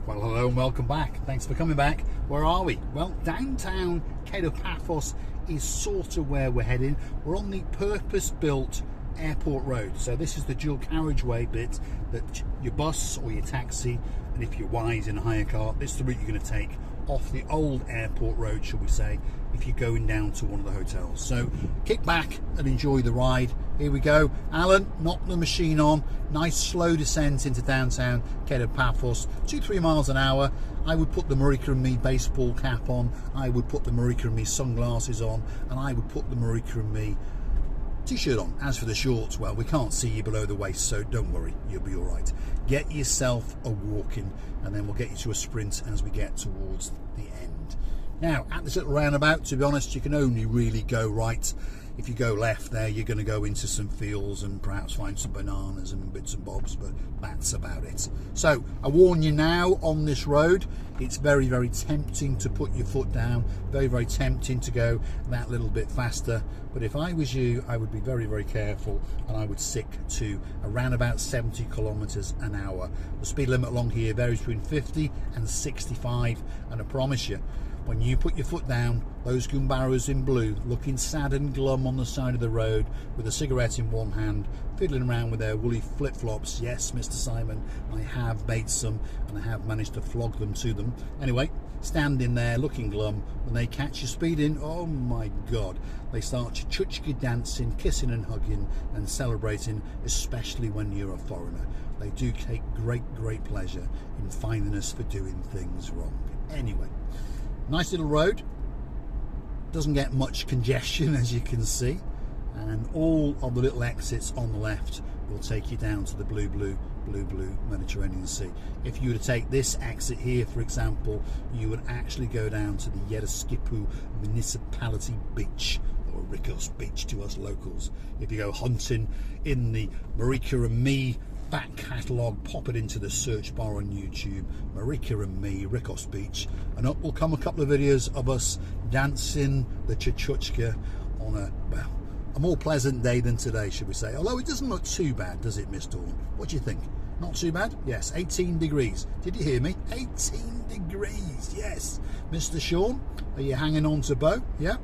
Well, hello and welcome back. Thanks for coming back. Where are we? Well, downtown Paphos is sort of where we're heading. We're on the purpose-built airport road. So this is the dual carriageway bit that your bus or your taxi, and if you're wise in a hire car, this is the route you're going to take off the old airport road, shall we say, if you're going down to one of the hotels. So kick back and enjoy the ride. Here we go. Alan, knock the machine on. Nice slow descent into downtown Paphos, 2-3 miles an hour. I would put the Marika and Me baseball cap on. I would put the Marika and Me sunglasses on, and I would put the Marika and Me t-shirt on. As for the shorts, well, we can't see you below the waist, so don't worry, you'll be all right. Get yourself a walk-in, and then we'll get you to a sprint as we get towards the end. Now, at this little roundabout, to be honest, you can only really go right. If you go left there, you're going to go into some fields and perhaps find some bananas and bits and bobs, but that's about it. So I warn you now, on this road, it's very, very tempting to put your foot down, very, very tempting to go that little bit faster. But if I was you, I would be very, very careful, and I would stick to around about 70 kilometers an hour. The speed limit along here varies between 50 and 65, and I promise you, when you put your foot down, those Goombarrows in blue, looking sad and glum on the side of the road with a cigarette in one hand, fiddling around with their woolly flip-flops. Yes, Mr. Simon, I have made some, and I have managed to flog them to them. Anyway, standing there looking glum, when they catch you speeding, oh my God, they start chuchki dancing, kissing and hugging and celebrating, especially when you're a foreigner. They do take great, great pleasure in finding us for doing things wrong. Anyway, nice little road, doesn't get much congestion as you can see, and all of the little exits on the left will take you down to the blue Mediterranean Sea. If you were to take this exit here, for example, you would actually go down to the Yereskipu Municipality Beach, or Rikos Beach to us locals. If you go hunting in the Marika and Me back catalogue, pop it into the search bar on YouTube, Marika and Me, Rikos Beach, and up will come a couple of videos of us dancing the chuchuchka on a more pleasant day than today, should we say. Although it doesn't look too bad, does it, Miss Dawn? What do you think? Not too bad? Yes, 18 degrees. Did you hear me? 18 degrees, yes. Mr. Sean, are you hanging on to Bo? Yeah.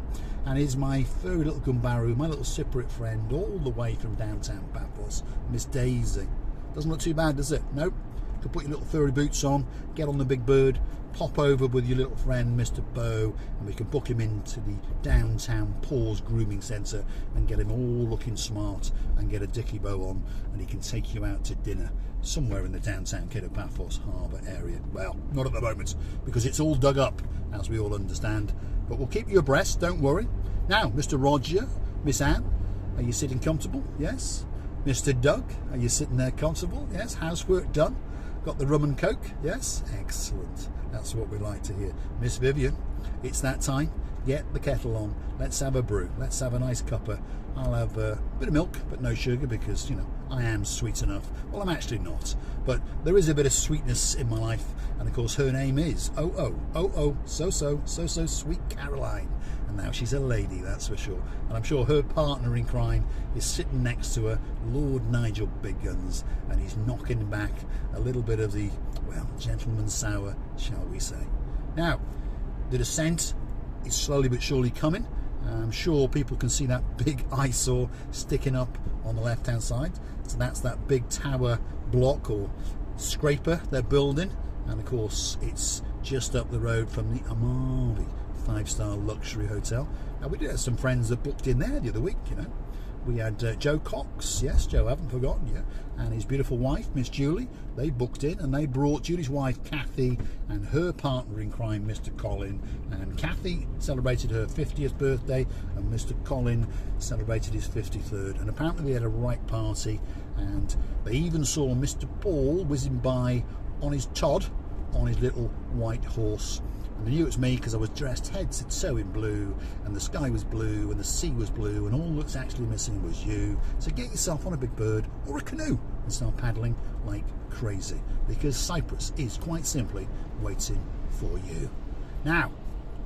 And here's my furry little Goombarrow, my little Cypriot friend, all the way from downtown Paphos, Miss Daisy. Doesn't look too bad, does it? Nope. Could put your little furry boots on, get on the big bird, pop over with your little friend, Mr. Bo, and we can book him into the downtown Paws Grooming Centre and get him all looking smart and get a dicky bow on, and he can take you out to dinner somewhere in the downtown Paphos harbour area. Well, not at the moment, because it's all dug up, as we all understand, but we'll keep you abreast, don't worry. Now, Mr. Roger, Miss Anne, are you sitting comfortable? Yes. Mr. Doug, are you sitting there comfortable? Yes. Housework done? Got the rum and coke? Yes. Excellent. That's what we like to hear. Miss Vivian, it's that time. Get the kettle on. Let's have a brew. Let's have a nice cuppa. I'll have a bit of milk, but no sugar, because, you know, I am sweet enough. Well, I'm actually not, but there is a bit of sweetness in my life, and of course her name is so sweet Caroline. And now she's a lady, that's for sure. And I'm sure her partner in crime is sitting next to her, Lord Nigel Big Guns, and he's knocking back a little bit of the, well, gentleman's sour, shall we say. Now, the descent is slowly but surely coming. I'm sure people can see that big eyesore sticking up on the left hand side. So that's that big tower block or scraper they're building, and of course it's just up the road from the Amalfi 5-star luxury hotel. Now, we did have some friends that booked in there the other week, you know. We had Joe Cox, yes, Joe, I haven't forgotten you, and his beautiful wife, Miss Julie. They booked in, and they brought Julie's wife, Kathy, and her partner in crime, Mr. Colin. And Kathy celebrated her 50th birthday, and Mr. Colin celebrated his 53rd. And apparently they had a right party, and they even saw Mr. Paul whizzing by on his Todd, on his little white horse. And they knew it was me because I was dressed head to toe in blue, and the sky was blue, and the sea was blue, and all that's actually missing was you. So get yourself on a big bird or a canoe and start paddling like crazy, because Cyprus is quite simply waiting for you. Now,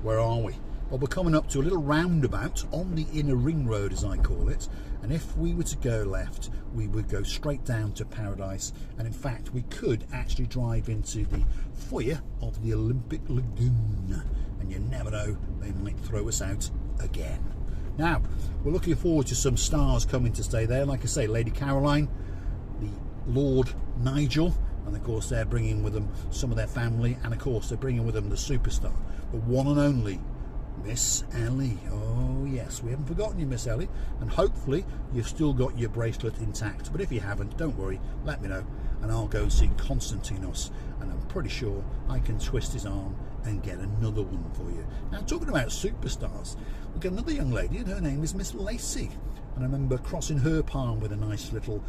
where are we? Well, we're coming up to a little roundabout on the inner ring road, as I call it, and if we were to go left, we would go straight down to Paradise, and in fact we could actually drive into the foyer of the Olympic Lagoon, and you never know, they might throw us out again. Now, we're looking forward to some stars coming to stay there. Like I say, Lady Caroline, the Lord Nigel, and of course they're bringing with them some of their family, and of course they're bringing with them the superstar, the one and only Miss Ellie. Oh yes, we haven't forgotten you, Miss Ellie, and hopefully you've still got your bracelet intact, but if you haven't, don't worry, let me know and I'll go and see Konstantinos, and I'm pretty sure I can twist his arm and get another one for you. Now, talking about superstars, we've got another young lady, and her name is Miss Lacey, and I remember crossing her palm with a nice little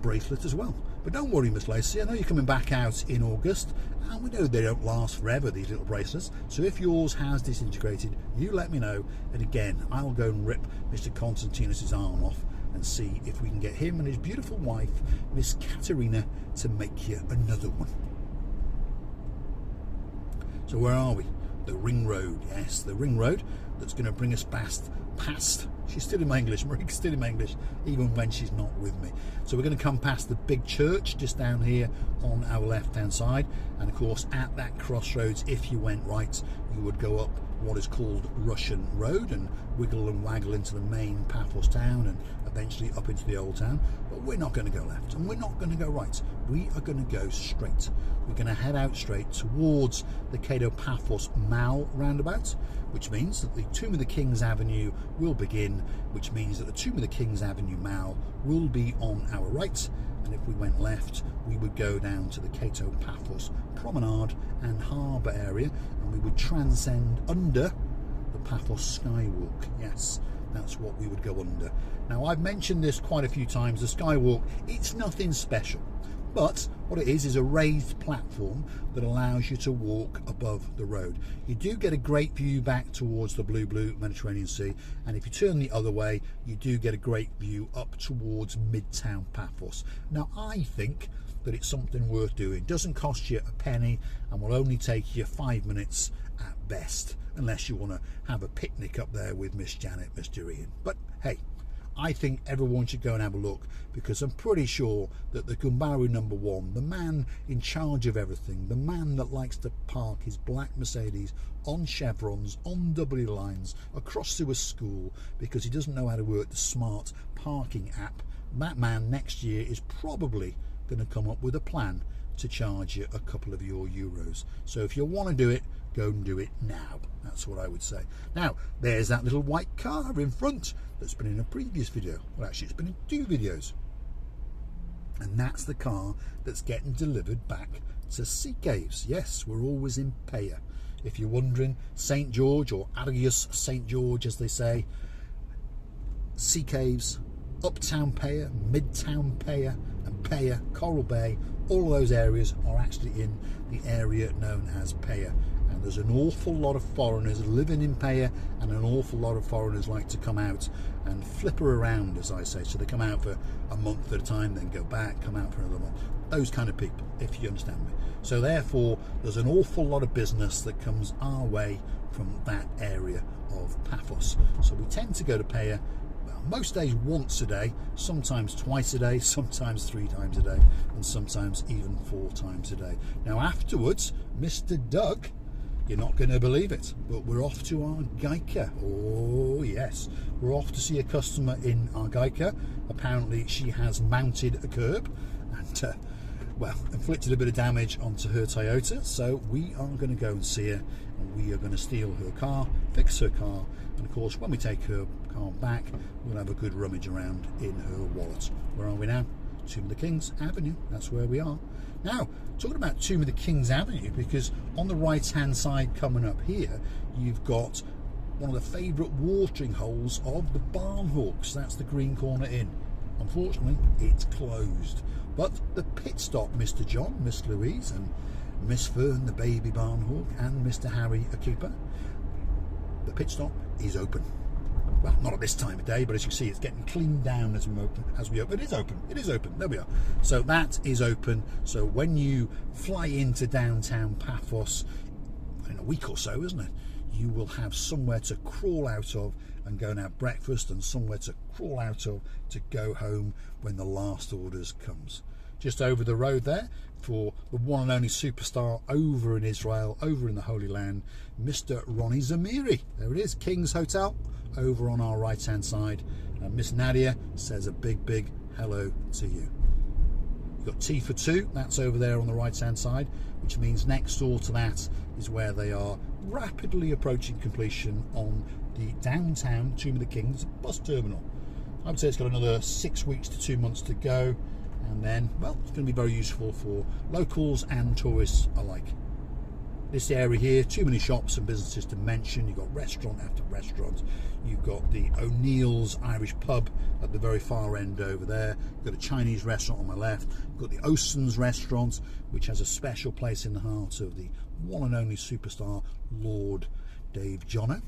bracelet as well. But don't worry, Miss Lacey, I know you're coming back out in August, and we know they don't last forever, these little bracelets, so if yours has disintegrated, you let me know, and again, I'll go and rip Mr. Konstantinos' arm off and see if we can get him and his beautiful wife, Miss Katerina, to make you another one. So where are we? The ring road, yes, the ring road that's going to bring us past, she's still in my English, Marie's still in my English, even when she's not with me. So we're going to come past the big church just down here on our left hand side, and of course at that crossroads, if you went right, you would go up what is called Russian Road and wiggle and waggle into the main Paphos town and eventually up into the old town. But we're not going to go left and we're not going to go right, we are going to go straight. We're going to head out straight towards the Cato Paphos Mall roundabout, which means that the Tomb of the Kings Avenue will begin, which means that the Tomb of the Kings Avenue Mall will be on our right, and if we went left we would go down to the Cato Paphos Promenade and Harbour area, and we would transcend under the Paphos Skywalk. Yes, that's what we would go under. Now, I've mentioned this quite a few times, the Skywalk, it's nothing special, but what it is a raised platform that allows you to walk above the road. You do get a great view back towards the blue Mediterranean Sea, and if you turn the other way you do get a great view up towards Midtown Paphos. Now, I think that it's something worth doing. It doesn't cost you a penny and will only take you 5 minutes at best, unless you want to have a picnic up there with Miss Janet, Mr. Ian. But hey, I think everyone should go and have a look, because I'm pretty sure that the Gumbaru #1, the man in charge of everything, the man that likes to park his black Mercedes on chevrons, on W lines, across to a school, because he doesn't know how to work the smart parking app, that man next year is probably going to come up with a plan to charge you a couple of your euros. So if you want to do it, go and do it now. That's what I would say. Now, there's that little white car in front that's been in a previous video. Well, actually, it's been in 2 videos. And that's the car that's getting delivered back to Sea Caves. Yes, we're always in Paya. If you're wondering, St. George, or Arius St. George, as they say, Sea Caves, Uptown Paya, Midtown Paya, and Paya, Coral Bay, all of those areas are actually in the area known as Paya. And there's an awful lot of foreigners living in Paya, and an awful lot of foreigners like to come out and flipper around, as I say. So they come out for a month at a time, then go back, come out for another month. Those kind of people, if you understand me. So therefore, there's an awful lot of business that comes our way from that area of Paphos. So we tend to go to Paya most days once a day, sometimes twice a day, sometimes 3 times a day, and sometimes even 4 times a day. Now afterwards, Mr. Doug, you're not going to believe it, but we're off to Argaica. Oh yes, we're off to see a customer in Argaica. Apparently she has mounted a curb and well, inflicted a bit of damage onto her Toyota, so we are going to go and see her, and we are going to steal her car, fix her car, and of course when we take her car back we'll have a good rummage around in her wallet. Where are we now? Tomb of the Kings Avenue, that's where we are. Now, talking about Tomb of the Kings Avenue, because on the right hand side coming up here you've got one of the favourite watering holes of the Barnhawks, that's the Green Corner Inn. Unfortunately it's closed, but the pit stop, Mr. John, Miss Louise and Miss Fern the baby Barnhawk and Mr. Harry a keeper, the pit stop is open. Well, not at this time of day, but as you see it's getting cleaned down as we open. It is open, there we are. So that is open, so when you fly into downtown Paphos in a week or so, isn't it, you will have somewhere to crawl out of and go and have breakfast, and somewhere to crawl out of to go home when the last orders comes. Just over the road there, for the one and only superstar over in Israel, over in the Holy Land, Mr. Ronnie Zamiri. There it is, King's Hotel, over on our right hand side. And Miss Nadia says a big hello to you. You've got Tea for Two, that's over there on the right hand side, which means next door to that is where they are rapidly approaching completion on the downtown Tomb of the Kings bus terminal. I would say it's got another 6 weeks to 2 months to go, and then, well, it's going to be very useful for locals and tourists alike. This area here, too many shops and businesses to mention. You've got restaurant after restaurant. You've got the O'Neill's Irish pub at the very far end over there. You've got a Chinese restaurant on my left. You've got the Osen's restaurant, which has a special place in the heart of the one and only superstar Lord Dave Jono.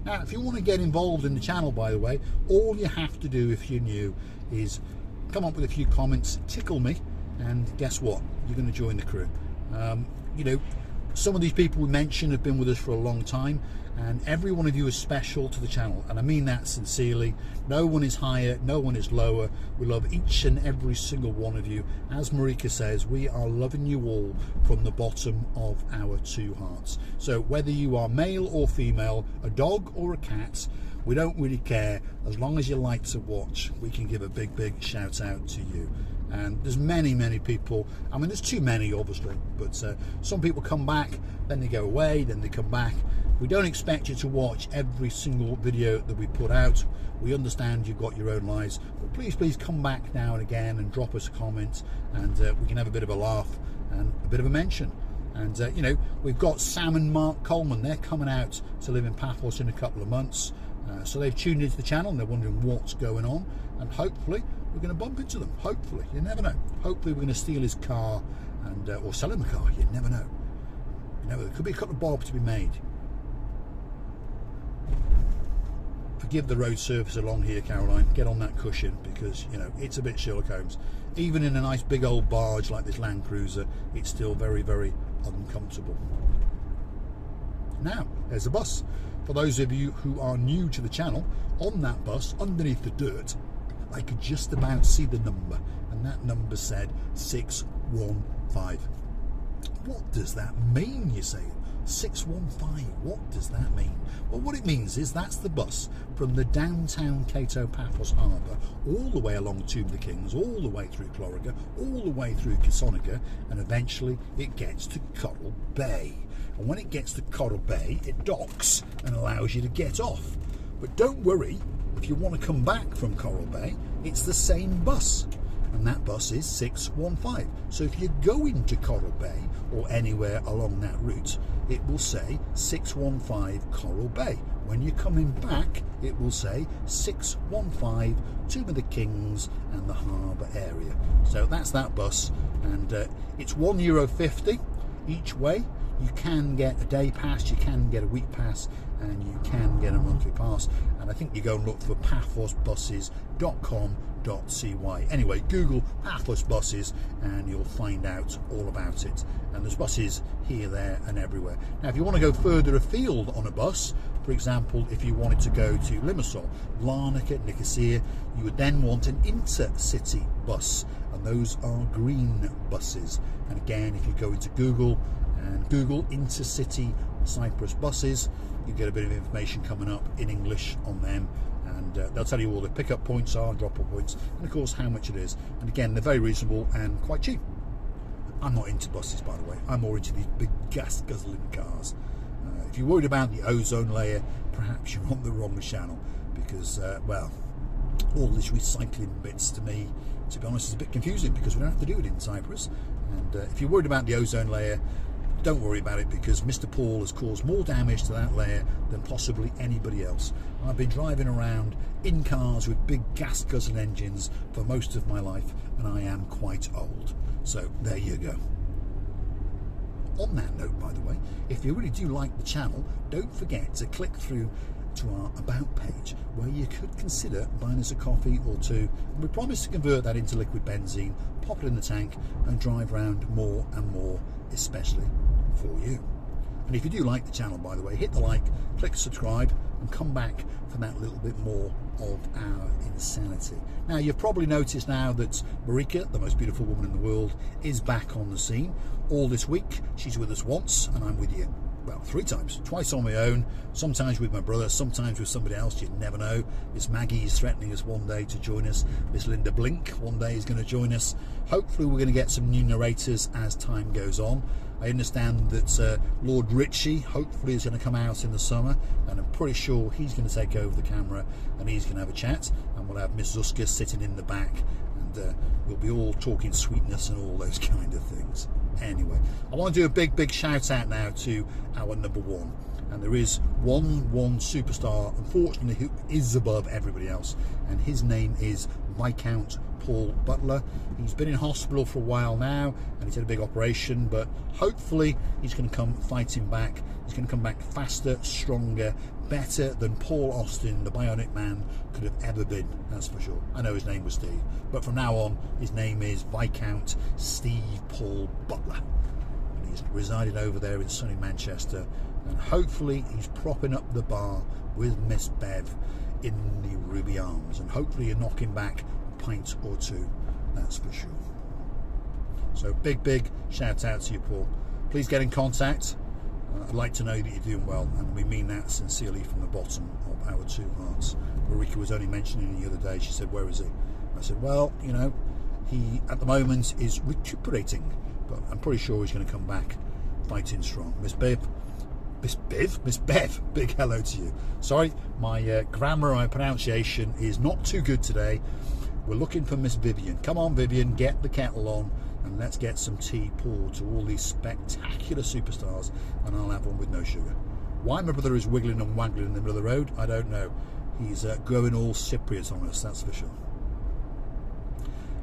Now, if you want to get involved in the channel, by the way, all you have to do if you're new is come up with a few comments, tickle me, and guess what? You're going to join the crew. You know, some of these people we mentioned have been with us for a long time, and every one of you is special to the channel, and I mean that sincerely. No one is higher, no one is lower. We love each and every single one of you. As Marika says, we are loving you all from the bottom of our two hearts. So whether you are male or female, a dog or a cat, we don't really care. As long as you like to watch, we can give a big shout out to you. And there's many people. I mean, there's too many, obviously, but some people come back, then they go away, then they come back. We don't expect you to watch every single video that we put out. We understand you've got your own lives, but please come back now and again and drop us a comment, and we can have a bit of a laugh and a bit of a mention. And you know, we've got Sam and Mark Coleman. They're coming out to live in Paphos in a couple of months, so they've tuned into the channel and they're wondering what's going on, and hopefully we're going to bump into them. Hopefully, you never know. Hopefully we're going to steal his car and or sell him a car. You never know. You know, there could be a couple of bob to be made. Forgive the road surface along here, Caroline. Get on that cushion, because you know it's a bit Sherlock Holmes. Even in a nice big old barge like this Land Cruiser, it's still very uncomfortable. Now, there's a bus. For those of you who are new to the channel, on that bus, underneath the dirt, I could just about see the number, and that number said 615. What does that mean, you say? 615, what does that mean? Well, what it means is that's the bus from the downtown Cato Paphos Harbour all the way along Tomb of the Kings, all the way through Clorica, all the way through Kisonica, and eventually it gets to Coral Bay. And when it gets to Coral Bay, it docks and allows you to get off. But don't worry, if you want to come back from Coral Bay, it's the same bus, and that bus is 615. So if you're going to Coral Bay or anywhere along that route, it will say 615 Coral Bay. When you're coming back, it will say 615 Tomb of the Kings and the harbour area. So that's that bus, and it's €1.50 each way. You can get a day pass, you can get a week pass, and you can get a monthly pass. And I think you go and look for paphosbuses.com.cy. Anyway, Google Paphos buses and you'll find out all about it. And there's buses here, there and everywhere. Now, if you want to go further afield on a bus, for example, if you wanted to go to Limassol, Larnaca, Nicosia, you would then want an intercity bus, and those are green buses. And again, if you go into Google and Google intercity Cyprus buses, you get a bit of information coming up in English on them, and they'll tell you all the pickup points are, drop-off points, and of course how much it is. And again, they're very reasonable and quite cheap. I'm not into buses, by the way. I'm more into these big gas guzzling cars. If you're worried about the ozone layer, perhaps you're on the wrong channel, because well, all this recycling bits, to me, to be honest, is a bit confusing, because we don't have to do it in Cyprus. And if you're worried about the ozone layer, don't worry about it, because Mr. Paul has caused more damage to that layer than possibly anybody else. I've been driving around in cars with big gas guzzling engines for most of my life, and I am quite old. So there you go. On that note, by the way, if you really do like the channel, don't forget to click through to our About page, where you could consider buying us a coffee or two. And we promise to convert that into liquid benzene, pop it in the tank, and drive around more and more, especially for you. And if you do like the channel, by the way, hit the like, click subscribe, and come back for that little bit more of our insanity. Now, you've probably noticed now that Marika, the most beautiful woman in the world, is back on the scene. All this week, she's with us once, and I'm with you, well, 3 times. Twice on my own, sometimes with my brother, sometimes with somebody else, you never know. Miss Maggie is threatening us one day to join us. Miss Linda Blink one day is going to join us. Hopefully we're going to get some new narrators as time goes on. I understand that Lord Ritchie hopefully is going to come out in the summer, and I'm pretty sure he's going to take over the camera and he's going to have a chat, and we'll have Miss Zuska sitting in the back, and we'll be all talking sweetness and all those kind of things. Anyway, I want to do a big shout out now to our number 1, and there is one superstar, unfortunately, who is above everybody else, and his name is Viscount Paul Butler. He's been in hospital for a while now, and he's had a big operation, but hopefully he's going to come fighting back. He's going to come back faster, stronger, better than Paul Austin, the Bionic Man, could have ever been, that's for sure. I know his name was Steve, but from now on his name is Viscount Steve Paul Butler, and he's resided over there in sunny Manchester, and hopefully he's propping up the bar with Miss Bev in the Ruby Arms, and hopefully you're knocking back a pint or 2, that's for sure. So big shout out to you, Paul. Please get in contact. I'd like to know that you're doing well, and we mean that sincerely from the bottom of our 2 hearts. Marika was only mentioning the other day, she said, where is he? I said, well, you know, he at the moment is recuperating, but I'm pretty sure he's going to come back fighting strong. Miss Bev, big hello to you. Sorry, my grammar and my pronunciation is not too good today. We're looking for Miss Vivian. Come on, Vivian, get the kettle on, and let's get some tea poured to all these spectacular superstars, and I'll have one with no sugar. Why my brother is wiggling and waggling in the middle of the road, I don't know. He's going all Cypriot on us, that's for sure.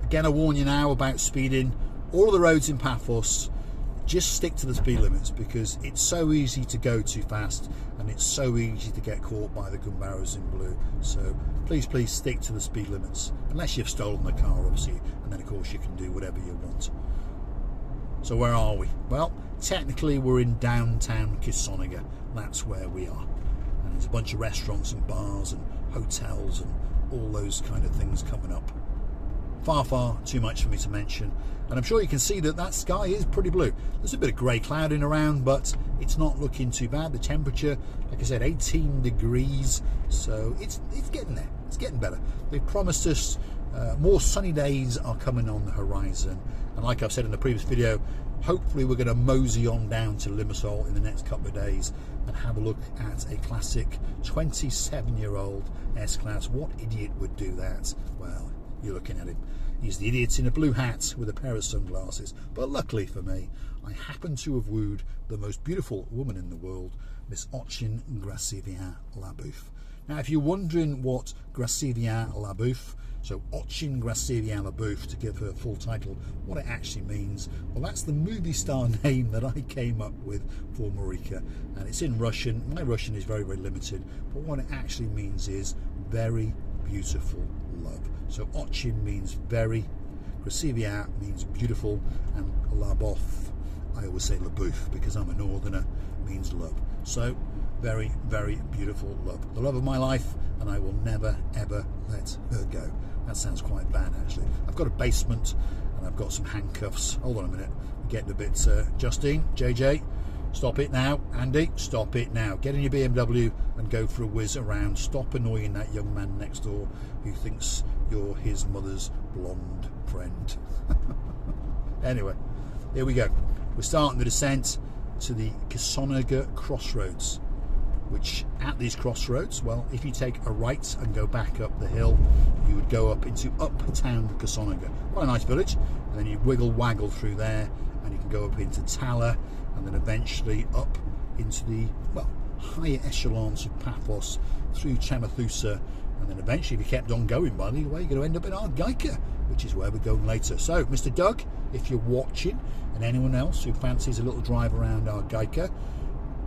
Again, I warn you now about speeding. All of the roads in Paphos, just stick to the speed limits, because it's so easy to go too fast, and it's so easy to get caught by the gun barrels in blue. So please stick to the speed limits, unless you've stolen the car, obviously, and then of course you can do whatever you want. So where are we? Well, technically we're in downtown Kissonaga. That's where we are, and there's a bunch of restaurants and bars and hotels and all those kind of things coming up. Far too much for me to mention, and I'm sure you can see that that sky is pretty blue. There's a bit of grey clouding around, but it's not looking too bad. The temperature, like I said, 18 degrees, so it's getting there. It's getting better. They've promised us more sunny days are coming on the horizon, and like I've said in the previous video, hopefully we're going to mosey on down to Limassol in the next couple of days and have a look at a classic 27-year-old S-Class. What idiot would do that? Well, you're looking at him. He's the idiot in a blue hat with a pair of sunglasses. But luckily for me, I happen to have wooed the most beautiful woman in the world, Miss Ochin Gracevien-Labouf. Now, if you're wondering what Gracevien-Labouf, so Ochin Gracevien-Labouf, to give her full title, what it actually means, well, that's the movie star name that I came up with for Marika, and it's in Russian. My Russian is very limited, but what it actually means is very beautiful love. So Ochin means very, Gracevien means beautiful, and Labouf, I always say Labouf because I'm a northerner, means love. So very beautiful love, the love of my life, and I will never ever let her go. That sounds quite bad, actually. I've got a basement and I've got some handcuffs. Hold on a minute, I'm getting a bit Justine, JJ, stop it now. Andy, stop it now. Get in your BMW and go for a whiz around. Stop annoying that young man next door who thinks you're his mother's blonde friend. Anyway, here we go. We're starting the descent to the Kissonaga crossroads, which at these crossroads, well, if you take a right and go back up the hill, you would go up into uptown Kissonaga. Quite a nice village, and then you waggle through there, and you can go up into Tala, and then eventually up into the, well, higher echelons of Paphos through Chamathusa, and then eventually, if you kept on going, by the way, you're going to end up in Argyka, which is where we're going later. So, Mr. Doug, if you're watching, and anyone else who fancies a little drive around Argyka,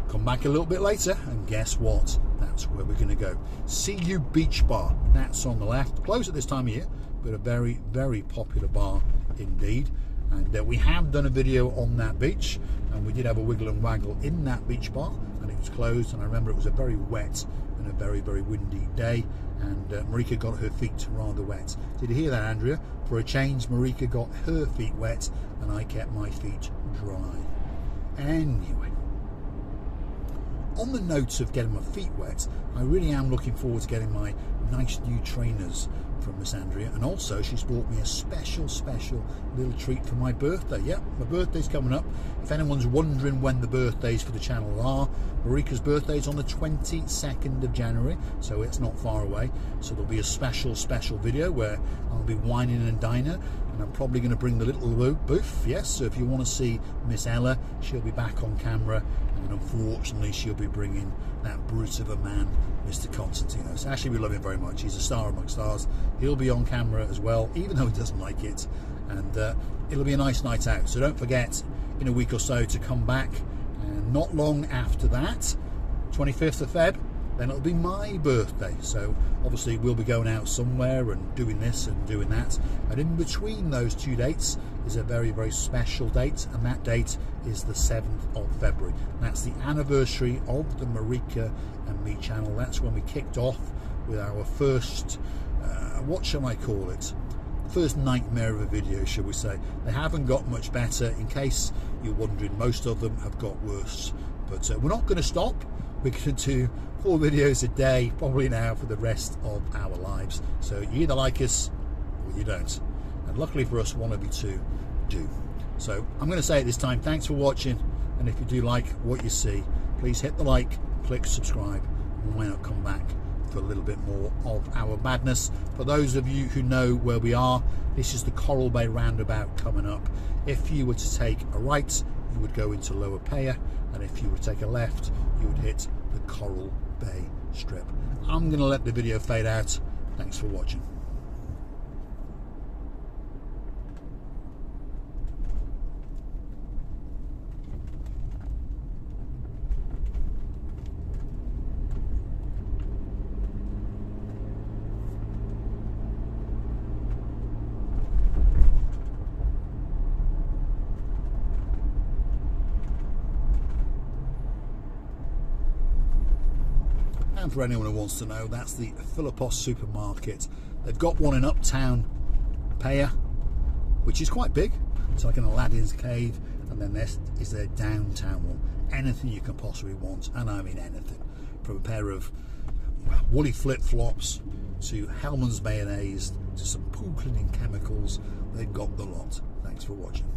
come back a little bit later, and guess what? That's where we're going to go. CU Beach Bar, that's on the left. Closed at this time of year, but a very popular bar indeed. And we have done a video on that beach, and we did have a wiggle and waggle in that beach bar, and it was closed. And I remember it was a very wet and a very, very windy day, and Marika got her feet rather wet. Did you hear that, Andrea? For a change, Marika got her feet wet and I kept my feet dry. Anyway, on the note of getting my feet wet, I really am looking forward to getting my nice new trainers from Miss Andrea, and also she's bought me a special little treat for my birthday. Yep, my birthday's coming up. If anyone's wondering when the birthdays for the channel are, Marika's birthday is on the 22nd of January, so it's not far away. So there'll be a special video where I'll be wining and dining, and I'm probably going to bring the little booth. Yes, so if you want to see Miss Ella, she'll be back on camera, and unfortunately she'll be bringing that brute of a man, Mr. Constantinos. Actually, we love him very much. He's a star amongst stars. He'll be on camera as well, even though he doesn't like it, and it'll be a nice night out. So don't forget, in a week or so, to come back, and not long after that, 25th of Feb, then it'll be my birthday. So obviously we'll be going out somewhere and doing this and doing that, and in between those two dates is a very, very special date, and that date is the 7th of February. That's the anniversary of the Marika and Me channel. That's when we kicked off with our first, what shall I call it? First nightmare of a video, shall we say. They haven't got much better. In case you're wondering, most of them have got worse. But we're not going to stop. We're going to do 4 videos a day, probably now for the rest of our lives. So you either like us or you don't. And luckily for us, one of you two do. So I'm going to say it this time, thanks for watching. And if you do like what you see, please hit the like, click subscribe, and why not come back for a little bit more of our madness. For those of you who know where we are, this is the Coral Bay roundabout coming up. If you were to take a right, you would go into Lower Paya, and if you were to take a left, you would hit the Coral Bay strip. I'm going to let the video fade out. Thanks for watching. And for anyone who wants to know, that's the Paphos supermarket. They've got one in Uptown Paya, which is quite big. It's like an Aladdin's cave. And then this is their downtown one. Anything you can possibly want, and I mean anything. From a pair of woolly flip-flops to Hellman's mayonnaise to some pool cleaning chemicals, they've got the lot. Thanks for watching.